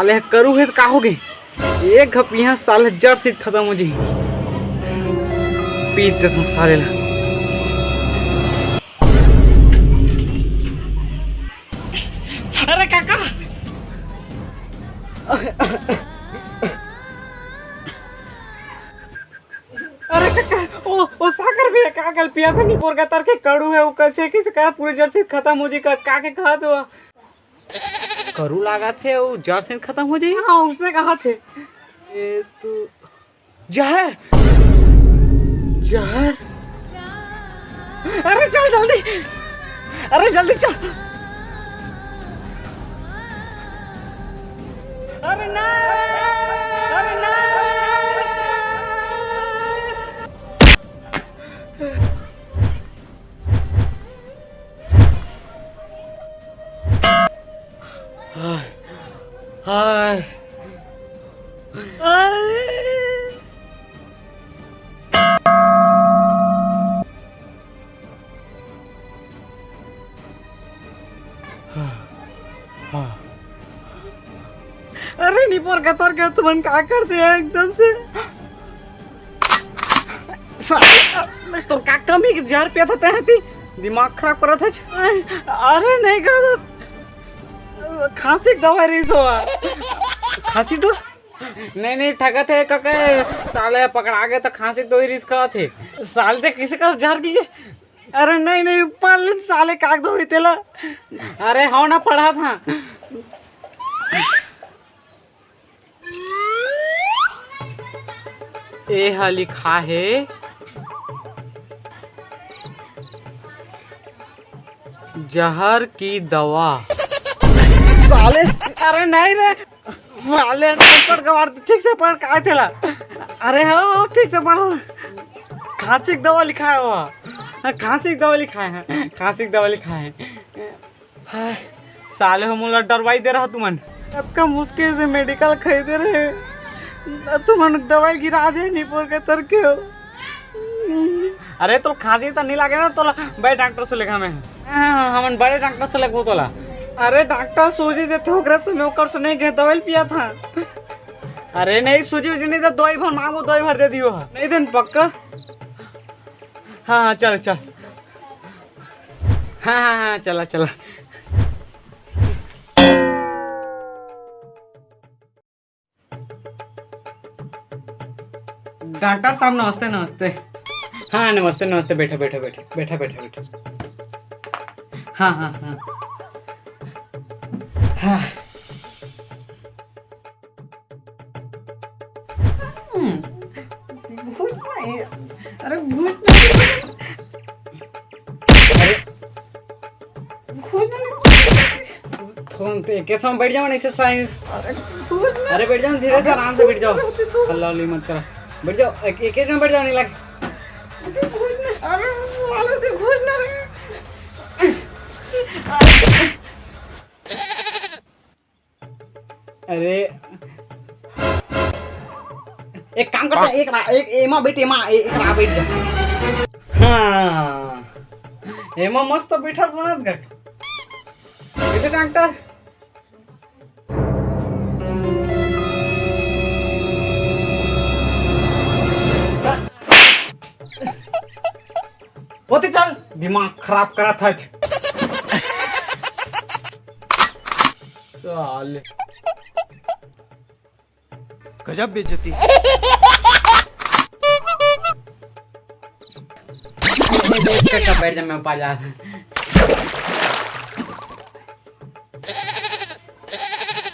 साले करू है तो का हो गए एक घप यहाँ साले जड़ सीट खत्म हो जी पीट देता साले ला। अरे काका अरे काका ओ साकर भी का कल पिया था नहीं पोरगा तर के कड़ू है वो कैसे किस का पूरे जड़ से खत्म हो जी का के कहा तो करू लगा थे वो जड़ से खत्म हो जाए। हाँ उसने कहा थे ये तो जहर जहर। अरे चल जल्दी अरे जल्दी चल। अरे ना अरे ना हाय हाय अरे निपोर कतर के तुमन का करते हैं एकदम से तो का कमी जहर पिया था तहती दिमाग खराब करत है। अरे नहीं का खांसी दवाई रही सो खांसी तो नहीं ठगत है कके साले पकड़ा गए तो खांसी दो ही रिस्क थे साल ते किसी का जहर की। अरे नहीं पाल साले काग दो तेला। अरे हाँ ना पढ़ा था ये लिखा है जहर की दवा साले। अरे नहीं रे साले पेपर गवार ठीक से पढ़ का थे ला। अरे हाँ ठीक से पढ़ा खांसी की दवा लिखा है वो खांसी की दवा लिखा है खांसी की दवा लिखा है। हाय साले हम मुला डरवाई दे रहा तुमन अब का मुश्किल से मेडिकल खरीदे रहे तुमन दवाई गिरा दे नहीं पोर के तर के। अरे तो खांसी तो नहीं लगे ना तो बड़े डॉक्टर से लेखा में हम बड़े डॉक्टर से लेखो तोला। अरे डॉक्टर सूजी देते हो गए तुम्हें ओकर से नहीं गए दवाई पिया था। अरे नहीं सूजी वूजी नहीं तो दवाई भर मांगो दवाई भर दे दियो नहीं दिन पक्का। हाँ चल चल हाँ चला चला। डॉक्टर साहब नमस्ते नमस्ते। हाँ नमस्ते नमस्ते बैठो बैठो बैठो बैठो बैठो बैठो। हाँ हाँ हाँ हाँ अरे कैसे बैठ जाओ नहीं से साइंस। अरे बैठ जाओ धीरे से आराम से बैठ जाओ अल्लाह अली मत करा बैठ जाओ एक जन बैठ जाओ नहीं लगे। अरे एक काम करता एक एमा बैठ एक रा बैठ जा। हाँ एमा मस्त बैठा बनत का इधर डॉक्टर होते चल दिमाग खराब करा था साले गजब बेइज्जती। बैठ जा मैं पा जा।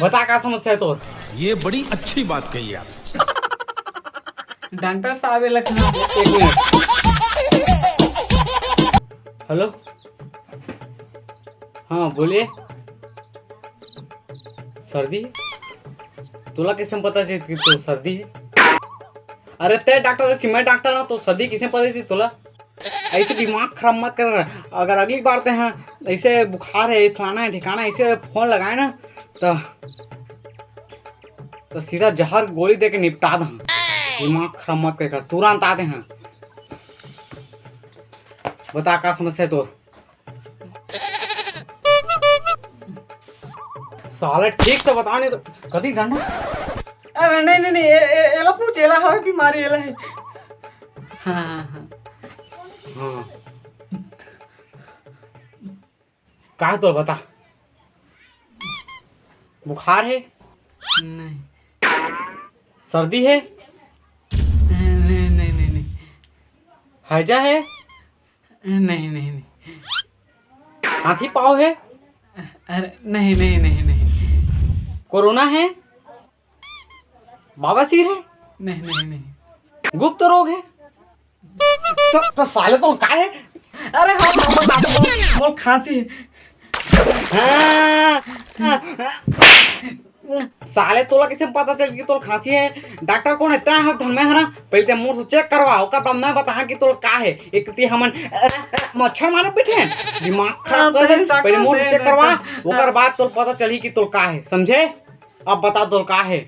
बता क्या समस्या है तो। ये बड़ी अच्छी बात कही आप। डॉक्टर साहब लखनऊ एक मिनट। हेलो हाँ बोलिए सर्दी तोला किसे पता चली कि तो सर्दी है। अरे ते डॉक्टर कि मैं डॉक्टर हूँ तो सर्दी किसे पता थी तोला। ऐसे दिमाग खराब मत कर। अगर अगली बार ते हैं ऐसे बुखार है फलाना है ठिकाना ऐसे फोन लगाए ना तो सीधा जहर गोली दे के निपटा दे। दिमाग खराब मत कर तुरंत आते हैं। बता क्या समस्या तो। साला ठीक से बता नहीं तो कदी डंडा। अरे नहीं नहीं नहीं एला पूछ एला है बीमारी एला है। हाँ हाँ हाँ हाँ का तो बता। बुखार है? नहीं। सर्दी है? नहीं नहीं नहीं नहीं। हैजा है? नहीं नहीं नहीं। हाथी पाँव है? अरे नहीं नहीं नहीं नहीं। कोरोना है? बवासीर है? नहीं नहीं नहीं। गुप्त रोग है? तो साले तो का है? अरे हाँ बोल खांसी है। साले तोला कैसे पता चल कि तोल खांसी है? डॉक्टर कौन है? तै हम धनमे हरा पहले ते मोर से चेक करवा ओका तब ना बता कि तोल का है। एक ती हमन मच्छर मारे पीठे दिमाग खराब कर दे। पहले मोर से चेक करवा ओकर बाद तोल पता चली कि तोल का है, समझे? अब बता तोल का है।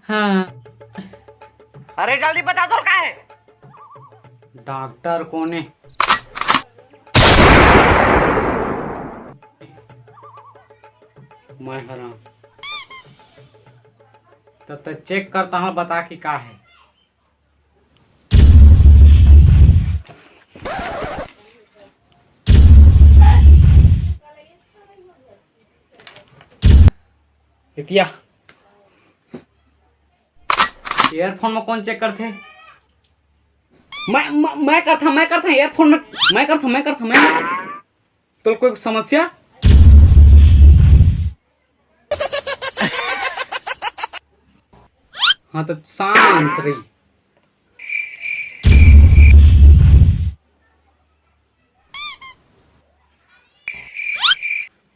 हां अरे जल्दी बता तोल का है। डॉक्टर कौन है? मैं हरा तो चेक करता हूँ, बता कि का है। इतिया ईयरफोन में कौन चेक करते? मैं करता ईयरफोन में मैं करता तो कोई समस्या? हाँ तो शांत रही।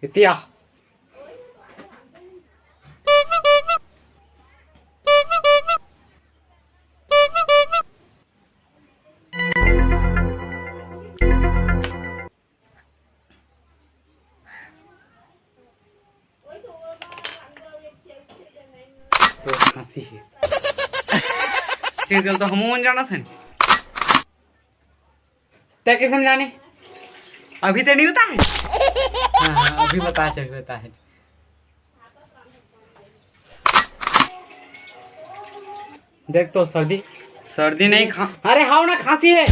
इतिया तो खांसी है सीरियल तो हम जाना था क्या कैसे जाने? अभी तो नहीं होता है। हाँ हाँ अभी बता है। देख तो सर्दी नहीं खा। अरे हाँ ना खांसी है।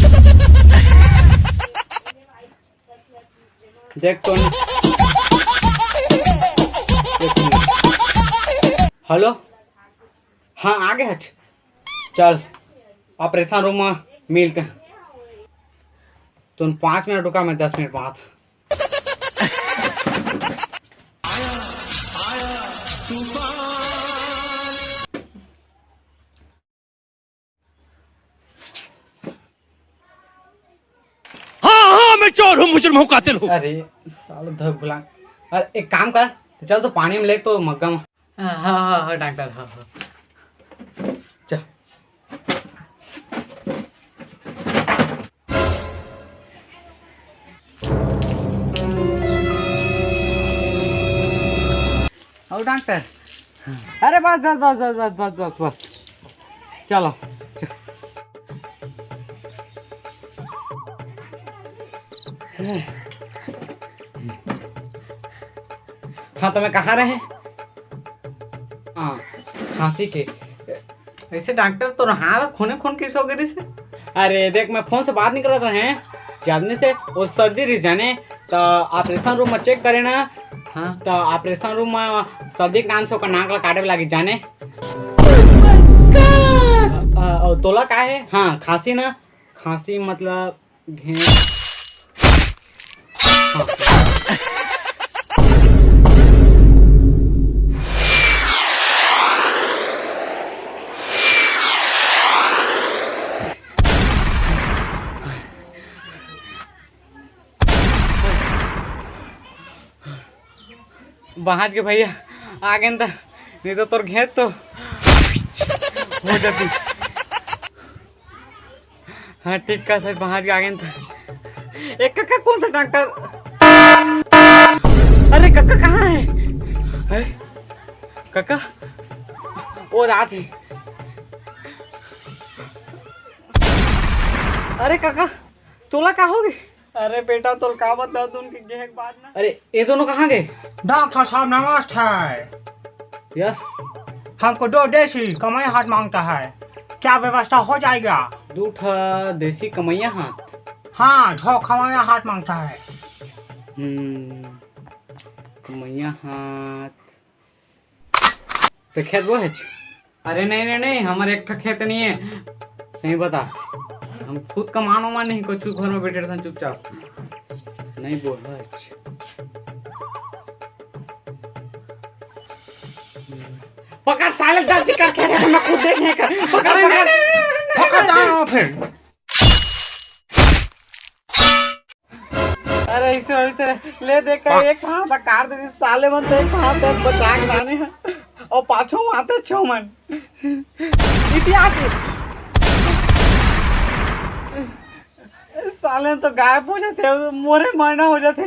देख तो हेलो हाँ आ गए। चल ऑपरेशन रूम में मिलते हैं। तुम 5 मिनट रुका, मैं 10 मिनट बाद। हाँ मैं चोर हूँ, मुजरिम हूँ, कातिल हूँ। अरे साला धक भुला। अरे एक काम कर, चल तो पानी में ले तो मग्गा में। हाँ हाँ हाँ डॉक्टर हाँ हाँ चल। ओ डॉक्टर। अरे बस बस बस बस बस बस बस बस चलो। हाँ तो मैं कहाँ रहे? हाँ खांसी के ऐसे डॉक्टर तो हाथ खून किस हो गई से? अरे देख मैं फोन से बात नहीं कर रहा था जानने से वो सर्दी रही जाने तो ऑपरेशन रूम में चेक करे ना। हाँ तो ऑपरेशन रूम में सर्दी के नाम से नाक ला काटे लगी जाने। तोला का है? हाँ खांसी ना, खांसी मतलब हाँ। बहाज के भैया आ गए था, नहीं तो तोर घेत तो हो जाती। हाँ ठीक का सर बहाज के आ गए था। एक काका कौन सा डॉक्टर? अरे काका कहाँ है? अरे काका वो रात है। अरे काका तोला क्या हो गई? अरे बेटा तो का बता तू उनके गेह के बाद ना। अरे ये दोनों कहाँ गए? डॉक्टर साहब नमस्ते। यस। हमको 2 देसी कमाई हाथ मांगता है, क्या व्यवस्था हो जाएगा? 2 देसी कमैया हाथ। हाँ, 2 कमाई हाथ मांगता है। कमैया हाथ तो खेत वो है? अरे नहीं नहीं नहीं, हमारे एक खेत नहीं है। सही बता, हम खुद कमानो मान नहीं, कुछ घर में बैठे रहते चुपचाप। नहीं बोल पकड़ साले, 10 शिकार खेल रहे, मैं खुद देखने का। पकड़ जाओ फिर। अरे ऐसे ऐसे ले देख कर एक हाथ काट दे साले, मन तो एक हाथ एक बचा के लाने हैं और पाछो माते छो मन इतिहास साले तो गायब हो जाते, मोरे मरना हो जाते।